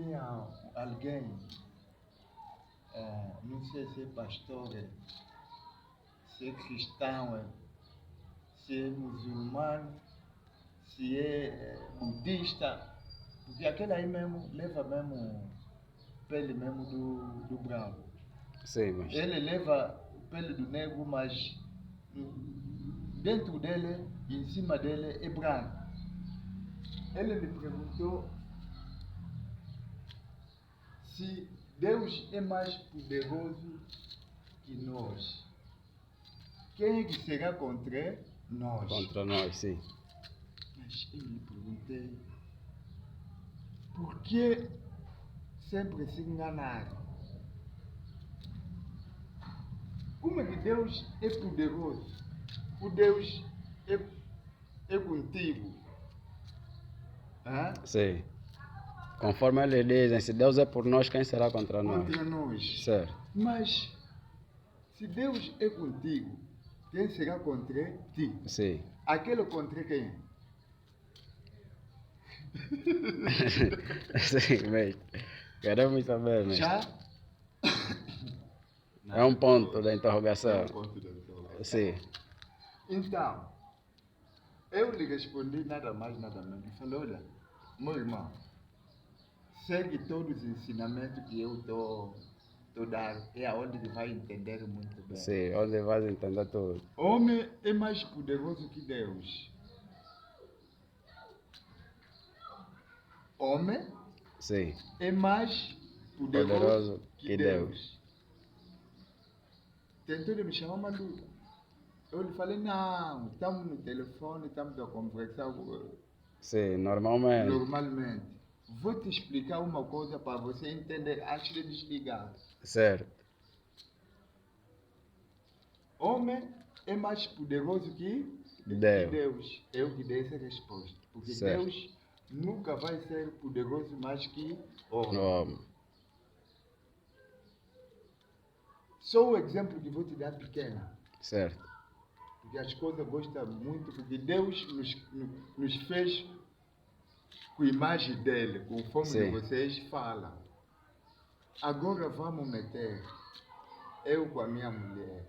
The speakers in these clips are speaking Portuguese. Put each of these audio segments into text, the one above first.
tinha alguém, não sei se é pastor, se é cristão, se é muçulmano, se é budista, porque aquele aí mesmo leva mesmo pele mesmo do branco. Sim, mas... Ele leva pele do negro, mas dentro dele, em cima dele, é branco. Ele me perguntou se Deus é mais poderoso que nós. Quem é que será contra nós? Contra nós, sim. Mas eu lhe perguntei, por que sempre se enganar? Como é que Deus é poderoso? O Deus é contigo. Sim. Conforme eles dizem, se Deus é por nós, quem será contra nós? Contra nós. Certo. Mas, se Deus é contigo, quem será contra ti? Sim. Aquele contra quem? Sim, mesmo. Queremos saber, mesmo. Já? É um ponto da interrogação. Sim. Então, eu lhe respondi nada mais, nada menos. Falei, olha, meu irmão, segue todos os ensinamentos que eu estou dando. É aonde ele vai entender muito bem. Sim, onde vai entender tudo. Homem é mais poderoso que Deus. Homem Sim. é mais poderoso que Deus. Tentou me chamar maluco. Eu lhe falei, não, estamos no telefone, estamos a conversar. Sim, normalmente. Normalmente. Vou te explicar uma coisa para você entender antes de desligar. Certo. Homem é mais poderoso que Deus. Eu que dei essa resposta. Porque Certo. Deus nunca vai ser poderoso mais que homem. Homem. Só o exemplo que vou te dar pequeno. Certo. Porque as coisas gostam muito, porque Deus nos fez com a imagem dele, conforme Sim. vocês falam. Agora vamos meter eu com a minha mulher.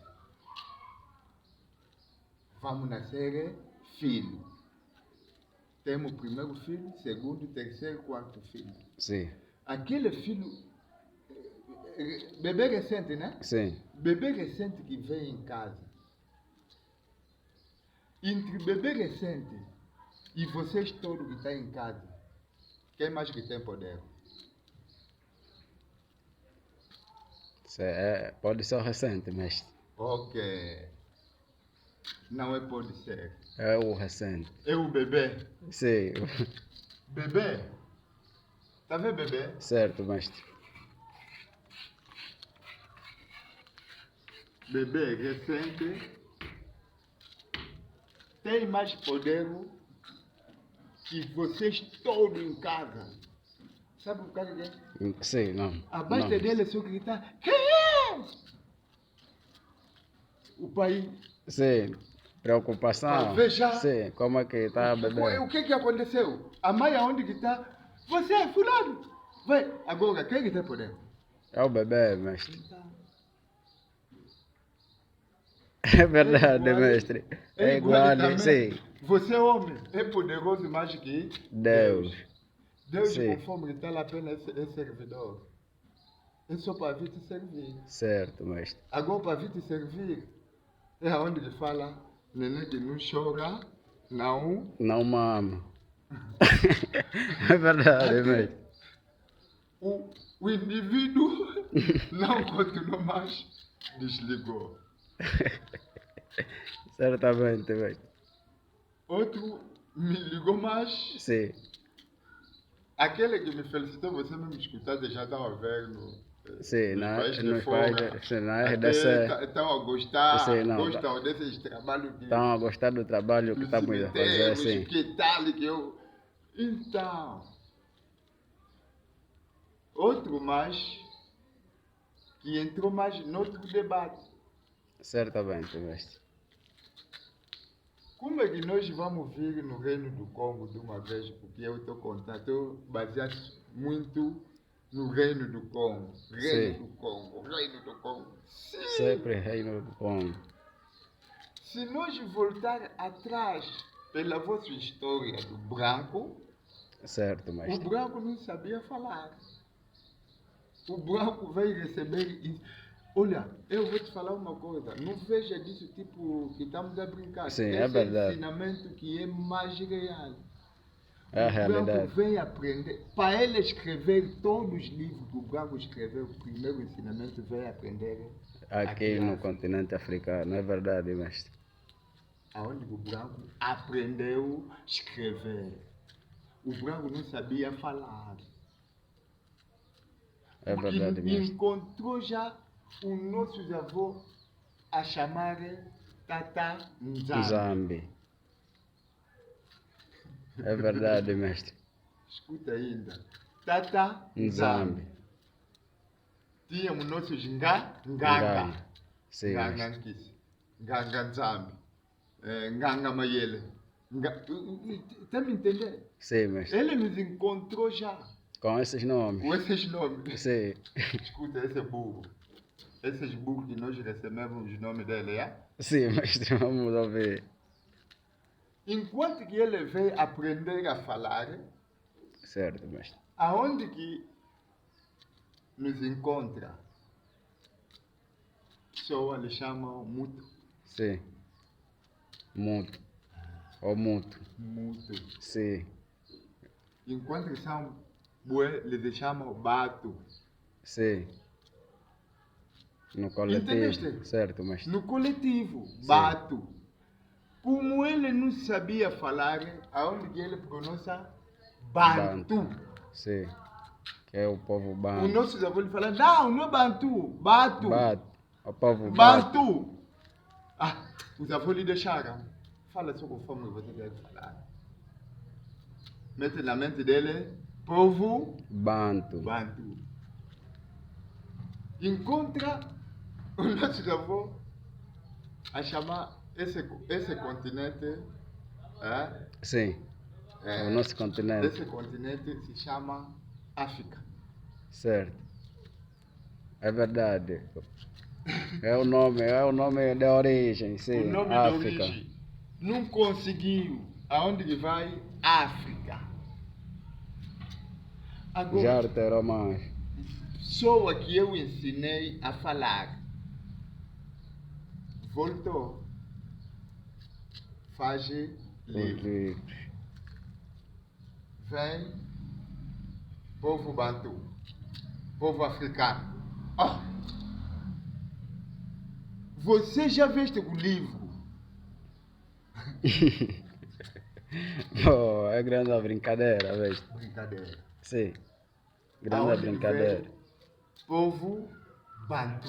Vamos nascer filho. Temos o primeiro filho, segundo, terceiro, quarto filho. Sim. Aquele filho, bebê recente, né? Sim. Bebê recente que vem em casa. Entre bebê recente e vocês todos que estão em casa, quem mais que tem poder? Pode ser o recente, mestre. Ok. Não é pode ser. É o recente. É o bebê. Sim. Bebê. Tá vendo bebê? Certo, mestre. Bebê recente tem mais poder que vocês todos em casa. Sabe o cara que é? Sim, não. Abaixo não. dele é só gritar, quem é? O pai... Sim. Preocupação. Veja. Sim, como é que está a bebê? O que aconteceu? A mãe aonde que está? Você é fulano. Vai, agora, quem que tem poder? É o bebê, mestre. É verdade, mestre. É igual, também. sim. Você é homem, é poderoso mais que Deus. Deus, sim. conforme está lá apenas é servidor. É só para vir te servir. Certo, mestre. Agora, para vir te servir, é onde ele fala, neném que não chora, não... Não mama. É verdade, mestre. O indivíduo não continuou mais, desligou. Certamente, mestre. Outro me ligou mais. Sim. Aquele que me felicitou, você não me escutar, já estava a ver sim, nos países na RDC. Estão a gostar, sim, gostam desses trabalhos. Estão a gostar do trabalho que estamos a fazer, sim. Que tal que eu... Então, outro mais, que entrou mais no outro debate. Certamente, mestre. Como é que nós vamos vir no Reino do Congo de uma vez? Porque eu estou contando, estou baseado muito no Reino do Congo. Sim. Reino do Congo, Reino do Congo. Sim. Sempre Reino do Congo. Se nós voltar atrás pela vossa história do branco, Certo, o mestre. branco não sabia falar. O branco veio receber. Olha, eu vou te falar uma coisa. Não veja disso tipo que estamos a brincar. Sim, Esse é verdade. ensinamento que é mais real. É a O branco realidade. vem aprender. Para ele escrever todos os livros que o branco escreveu, o primeiro ensinamento veio aprender Aqui na no África. continente africano, é verdade, mestre. Aonde o branco aprendeu a escrever. O branco não sabia falar. É Porque verdade, mestre. encontrou já os nossos avós a chamar Tata Nzambi. Zambi. É verdade, mestre. Escuta ainda. Tata Nzambi. Nzambi. Tínhamos nossos Nganga. Nganga. Sim, Nganga mestre. Nkisi. Nganga Nzambi. Nganga Mayele. Está me entendendo? Sim, mestre. Ele nos encontrou já Com esses nomes. com esses nomes. Sim. Escuta, esse é burro. Esses burros que nós recebemos os nomes dele, é? Sim, mestre, vamos ouvir. Enquanto que ele veio aprender a falar, Certo, mestre. aonde que nos encontra? Pessoa lhe chamam Muto. Sim. Muito. Ou muito. Muto. Sim. Enquanto que são bué, lhe chamam Bato. Sim. No coletivo. Entendeste? Certo, mestre. No coletivo, Bato. Como ele não sabia falar, aonde que ele pronuncia Bantu. Sim. Que é o povo Os Bantu. nossos avós falam, não é Bantu, Bato. Bato. O povo Bato. Bantu. Ah, os avós lhe deixaram. Fala só conforme você deve falar. Mete na mente dele, povo Bantu. Bantu. Encontra os nossos avós a chamar esse continente, Sim. O nosso continente. esse continente se chama África. Certo. É verdade. É o nome de origem, sim. O nome África. de origem não conseguiu. Aonde que vai? África. Já Agora, alterou mais. pessoa que eu ensinei a falar voltou. Faz livro. Livros. Vem povo bantu, povo africano. Oh, você já viste o livro? Oh, é grande a brincadeira, veja. Brincadeira. Sim. Grande a Aonde brincadeira. vem povo bantu.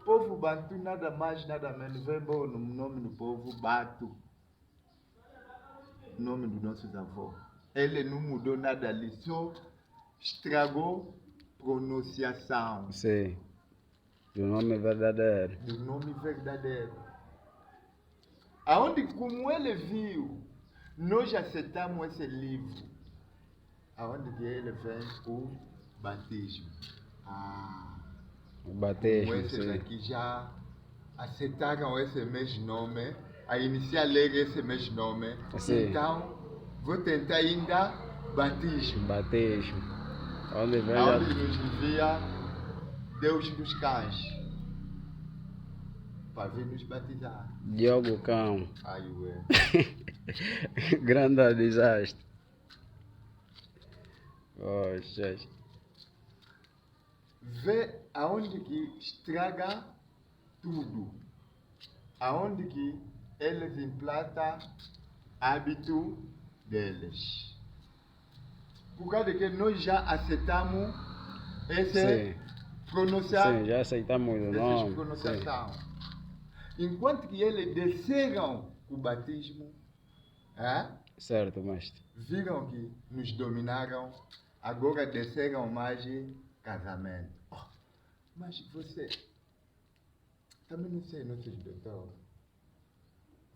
Povo bantu nada mais, nada menos. Vem bom no nome do povo Bantu. Nome dos nossos avós. Ele não mudou nada ali, só estragou pronunciação Sim. Do nome verdadeiro. do nome verdadeiro. Aonde, como ele viu, nós aceitamos esse livro. Aonde que ele vem o batismo. O Como batismo, esses sim. aqui já aceitaram esse mesmo nome, a iniciar a ler esse mesmo nome. Sim. Então, vou tentar ainda batismo. Batismo. Onde vem Aonde já... nos envia Deus dos cães para vir nos batizar. Diogo Cão. Ai, ué. Grande desastre. Oh, Jesus. Vê aonde que estraga tudo. Aonde que eles implantam hábito deles. Por causa que nós já aceitamos esse Sim. pronunciar, Sim, já aceitamos o essas nome. Sim. pronunciação. Enquanto que eles desceram o batismo, Certo, mestre. viram que nos dominaram, agora desceram mais casamento. Oh, mas você também não sei, nossos doutor.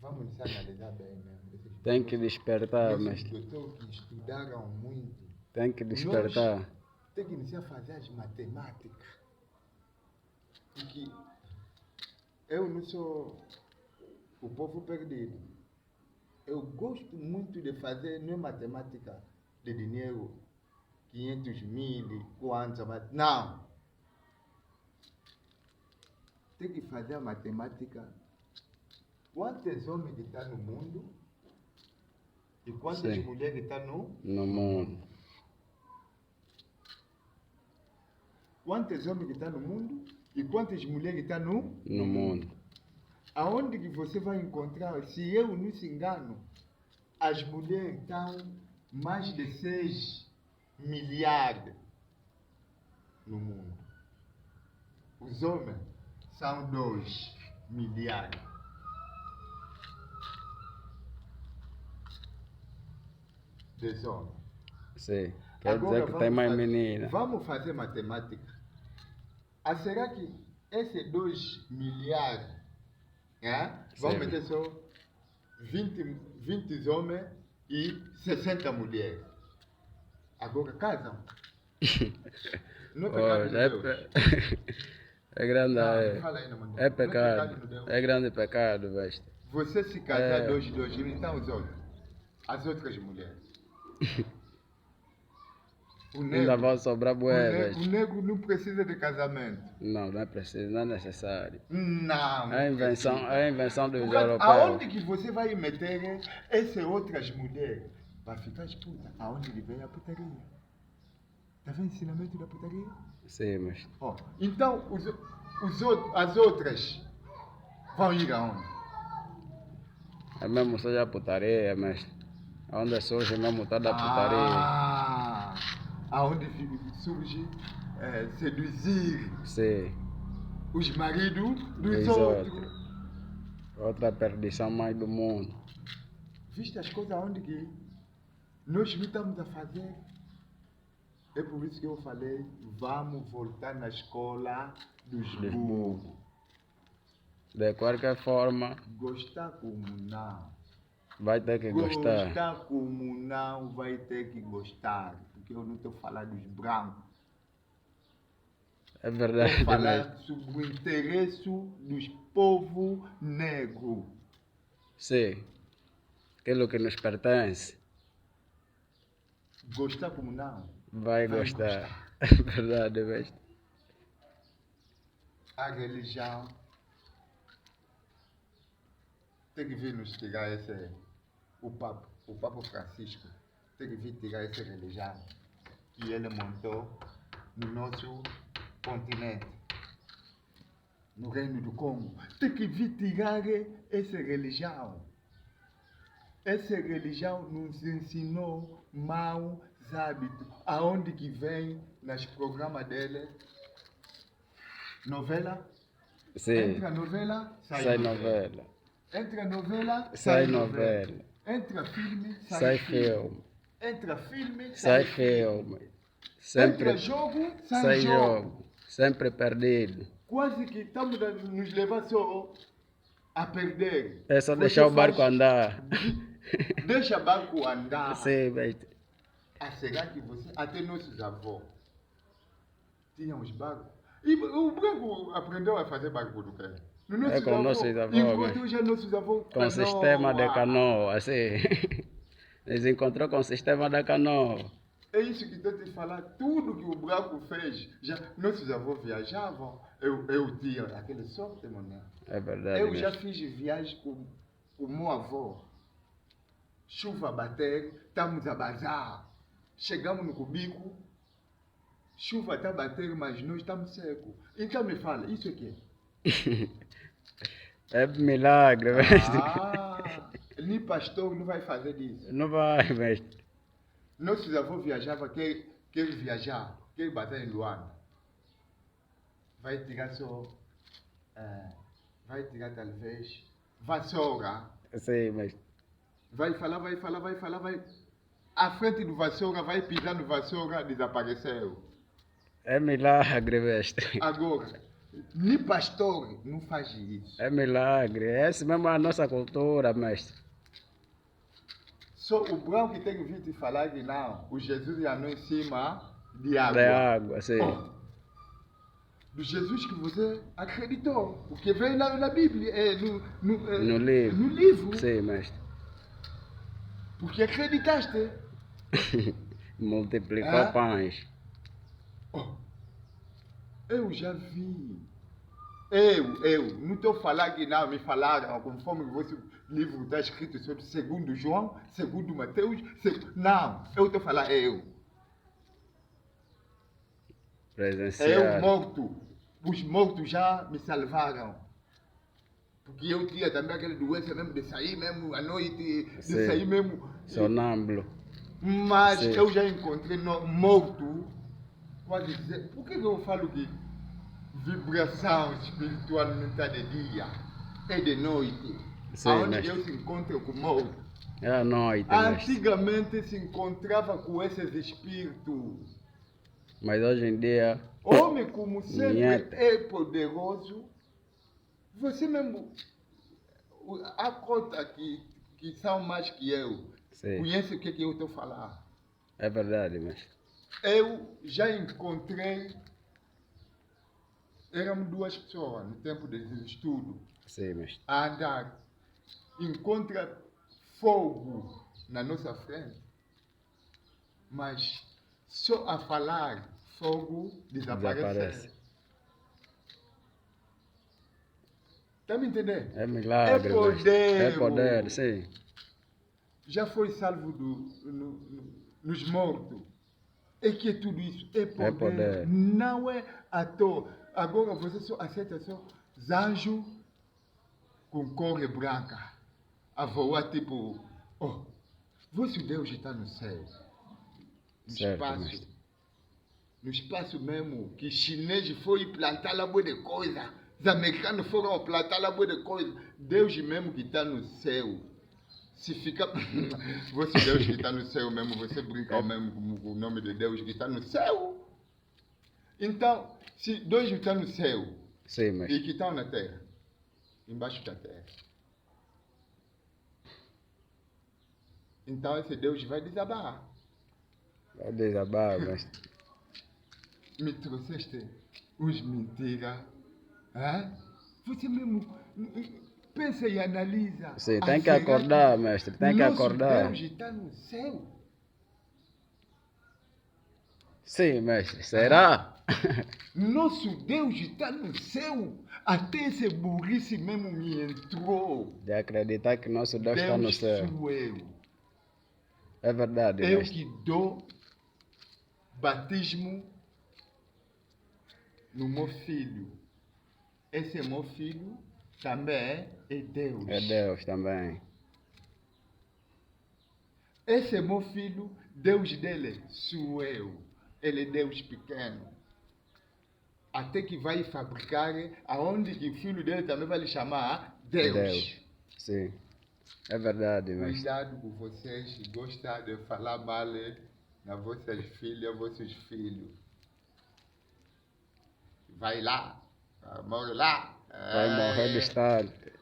Vamos nos analisar bem mesmo. Tem que despertar, Nossos mestre. doutor que estudaram muito. Tem que despertar. tem que iniciar a fazer as matemáticas. Porque eu não sou o povo perdido. Eu gosto muito de fazer, não é matemática de dinheiro, 500 mil, quantos, não. Tem que fazer a matemática. Quantos homens que estão no mundo e quantas Sim. mulheres que estão No mundo. Quantos homens que estão no mundo e quantas mulheres que estão No mundo. Aonde que você vai encontrar, se eu não se engano, as mulheres estão mais de 6 milhares no mundo. Os homens são 2 milhares. Dos homens. Sim. Quer Agora dizer que tem mais menina. Vamos fazer matemática. Será que esses 2 milhares, vamos meter só 20 homens e 60 mulheres. Agora casam. Não é pecado de Deus. É grande. Não, fala aí, não, É não é pecado. de Deus. É grande pecado, besta. Você se casar dois, então os outros. As outras mulheres. O Ainda vai sobrar bué, o negro não precisa de casamento. Não, não é preciso, não é necessário. Não. É a invenção dos Porque europeus. aonde que você vai meter essas outras mulheres? Vai ficar puta. Aonde que vem a putaria? Tá vendo o ensinamento da putaria? Sim, mas Então, as outras vão ir aonde? é mesmo só a putaria, mas onde surge mesmo toda a putaria. Aonde surge seduzir Sim. os maridos dos Dos outros. Outra perdição mais do mundo. Viste as coisas aonde que nós não estamos a fazer? É por isso que eu falei, vamos voltar na escola dos burros. De qualquer forma, Gostar como não. vai ter que gostar. Gostar como não, vai ter que gostar. Porque eu não estou falando dos brancos. É verdade. Estou Mas falando sobre o interesse dos povos negros. sim. Aquilo que nos pertence. Gostar como não. Vai gostar. É verdade, besta. A religião tem que vir nos tirar o Papa Francisco tem que vir tirar essa religião que ele montou no nosso continente, no Reino do Congo. Tem que vir tirar essa religião. Essa religião nos ensinou maus hábitos. Aonde que vem nos programas dele? Novela? Sim. Entra novela, Sai novela. Entra novela, Sai novela. Entra filme, Sai filme. Entra filme, Sai filme. Sempre Entra jogo, sai jogo. Sempre perdido. Quase que estamos a nos levar só a perder. É só Você deixar o barco faz- andar. Deixa o barco andar. Sim, besta. Será que você... Até nossos avós tinham os barcos. E o branco aprendeu a fazer barco do quê? No nossos com nossos avós, Enquanto mas- hoje nossos avós... Com sistema de canoa, assim. Eles encontrou com o sistema da canoa. É isso que estou te falar. Tudo que o branco fez. Já, nossos avós viajavam. Eu tinha aquele sorte, mano. É verdade. Eu já mesmo. fiz viagem com o meu avô. Chuva a bater, estamos a bazar. Chegamos no cubico, chuva está a bater, mas nós estamos secos. Então me fala, isso aqui É milagre, mestre. nem pastor não vai fazer isso. Não vai, mestre. Nossos avós viajavam, quer viajar, quer bater em Luanda. Vai tirar só, vai tirar talvez vassoura. Sim, mestre. Vai falar. À frente do vassoura, vai pisar no vassoura, desapareceu. É milagre, mestre. Agora, nem pastor não faz isso. É milagre. Essa mesmo é a nossa cultura, mestre. Só o branco que tem que vir te falar que não, o Jesus andou em cima de água. Da água, sim. Do Jesus que você acreditou. Porque veio na Bíblia, No livro. no livro. Sim, mestre. Porque acreditaste. Multiplicou pães. Eu já vi. Não estou a falar que não, me falaram, conforme o vosso livro está escrito sobre 2 João, 2 Mateus, não, eu estou a falar eu. Presencial. Morto. Os mortos já me salvaram. Porque eu tinha também aquela doença mesmo de sair mesmo à noite, de sair mesmo. Sonâmbulo. Mas eu já encontrei morto. Quase dizer, por que eu falo que vibração espiritual não está de dia? É de noite. Sim, onde Deus se encontra com o morto. É à noite. Antigamente se encontrava com esses espíritos. Mas hoje em dia. Homem, como sempre, é poderoso. Você mesmo. Há cota que são mais que eu. Sim. Conhece o que eu estou a falar? É verdade, mestre. Eu já encontrei. Éramos 2 pessoas no tempo de estudo. Sim, mestre. A andar. Encontra fogo na nossa frente. Mas só a falar, fogo desaparece. Está me entendendo? É milagre. É poder. É poder, sim. Já foi salvo nos mortos. É que tudo isso é poder. É poder. Não é à toa. Agora você só aceita só anjo com cor branca. A voar tipo, vosso Deus está no céu. No espaço. Mestre. No espaço mesmo, que chinês foi plantar lá boa de coisa. Os americanos foram plantar lá boa de coisa. Deus mesmo que está no céu. Se fica. Você Deus que está no céu mesmo, você brinca mesmo com o nome de Deus que está no céu. Então, se Deus está no céu, sim, mas... e que estão na terra, embaixo da terra. Então esse Deus vai desabar. Vai desabar, mas... Me trouxeste uns mentiras. Você mesmo pensa e analisa. Sim, tem que acordar, mestre, tem que acordar. Deus está no céu. Sim, mestre, será? Nosso Deus está no céu. Até esse burrice mesmo me entrou. De acreditar que nosso Deus está no céu. Sou eu. É verdade, eu mestre. Que dou batismo no meu filho. Esse meu filho também é Deus. É Deus também. Esse meu filho, Deus dele sou eu. Ele é Deus pequeno. Até que vai fabricar aonde que o filho dele também vai lhe chamar Deus. Sim. É verdade, mestre. Cuidado com vocês, gostam de falar mal nas vossas filhas, vossos filhos. Vai lá, morre lá. Vai morrer distante.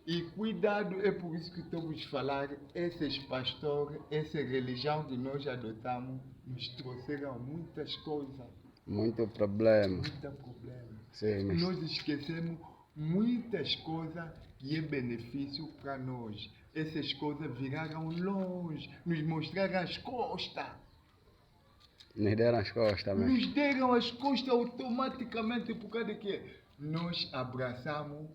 E cuidado, é por isso que estamos a falar, esses pastores, essa religião que nós adotamos, nos trouxeram muitas coisas. Muito problema. Muito problema. Sim, mestre. Nós esquecemos muitas coisas que é benefício para nós. Essas coisas viraram longe, nos mostraram as costas. Nos deram as costas, mestre. Nos deram as costas automaticamente por causa de quê? Nós abraçamos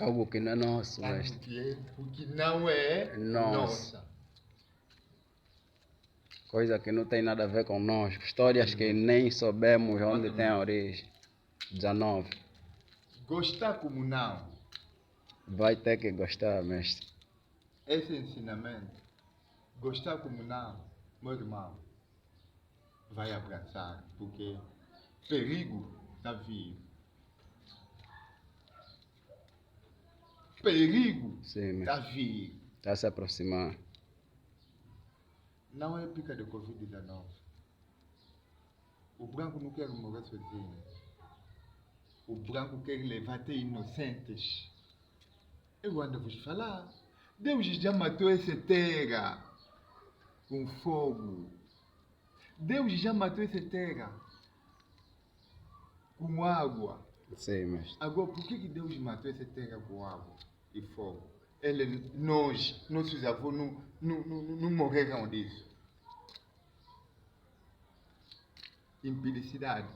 algo que não é nosso, mestre. Porque não é nossa. Coisa que não tem nada a ver conosco. Histórias que nem soubemos onde tem a origem. 19. Gostar como não. Vai ter que gostar, mestre. Esse ensinamento, gostar como não, meu irmão, vai abraçar, porque perigo está vindo. Perigo está vindo. Está se aproximando. Não é pica de Covid-19. O branco não quer morrer sozinho. O branco quer levar até inocentes. Eu ando a vos falar. Deus já matou essa terra com fogo. Deus já matou essa terra com água. Sim, mestre. Agora, por que Deus matou essa terra com água e fogo? Nossos avós não morreram disso. Impelicidade.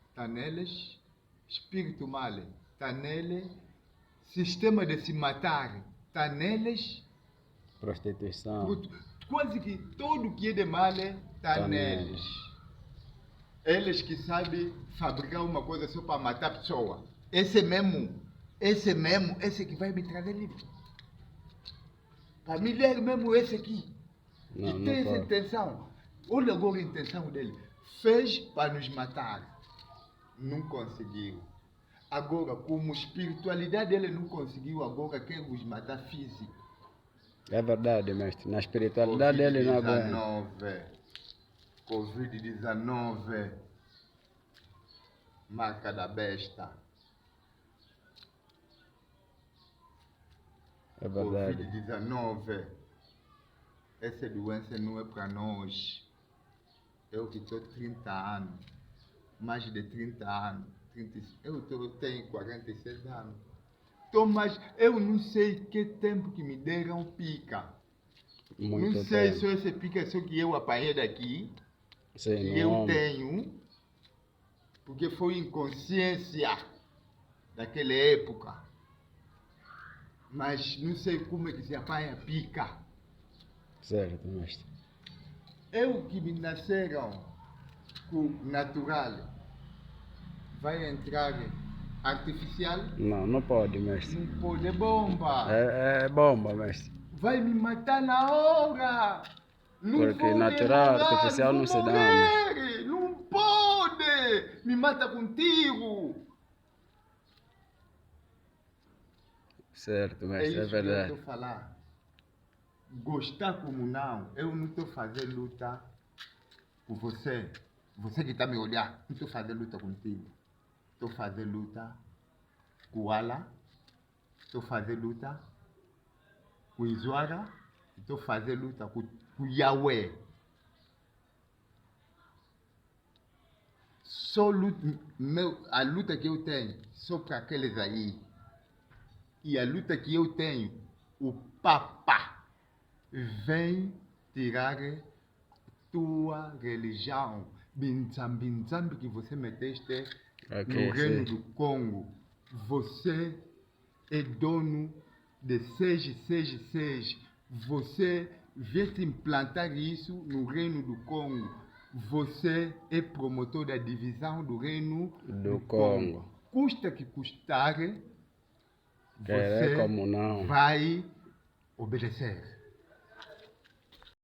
Está neles. Espírito mal. Está neles. Sistema de se matar. Está neles. Prostituição. Quase que tudo que é de mal está neles. Eles que sabem fabricar uma coisa só para matar a pessoa. Esse que vai me trazer livre. Para me ler mesmo esse aqui. Não, que tem essa intenção. Olha agora a intenção dele. Fez para nos matar. Não conseguiu. Agora, como espiritualidade ele não conseguiu, agora quer nos matar físico. É verdade, mestre. Na espiritualidade dele não é bom. Covid-19. Marca da besta. É verdade. Covid-19. Essa doença não é para nós. Eu que estou 30 anos. Mais de 30 anos. Eu tenho 46 anos. Então, mas eu não sei que tempo que me deram pica. Muito não sei tempo. se esse pica só que eu apanhei daqui. Sim, Que eu tenho. Porque foi inconsciência daquela época. Mas não sei como é que se apanha pica. Certo, mestre. Eu que me nasceram com natural. Vai entrar artificial? Não pode, mestre. Não pode, é bomba. É bomba, mestre. Vai me matar na hora. Não Porque vou natural, demorar, artificial não se dá, morrer. Não pode. Me mata contigo. Certo, mestre, é isso que eu verdade. estou falando. Gostar como não. Eu não estou fazendo luta por você. Você que está me olhando. Não estou fazendo luta contigo. Estou fazendo luta com o Allah, estou fazendo luta com o Izuara, estou fazendo luta com o Yahweh. Só a luta que eu tenho, só para aqueles aí. E a luta que eu tenho, o Papa vem tirar tua religião. Binzambi que você meteste no reino do Congo. Você é dono de 666. Você vem se implantar isso no reino do Congo. Você é promotor da divisão do reino do Congo. Custa que custar, você como não vai obedecer.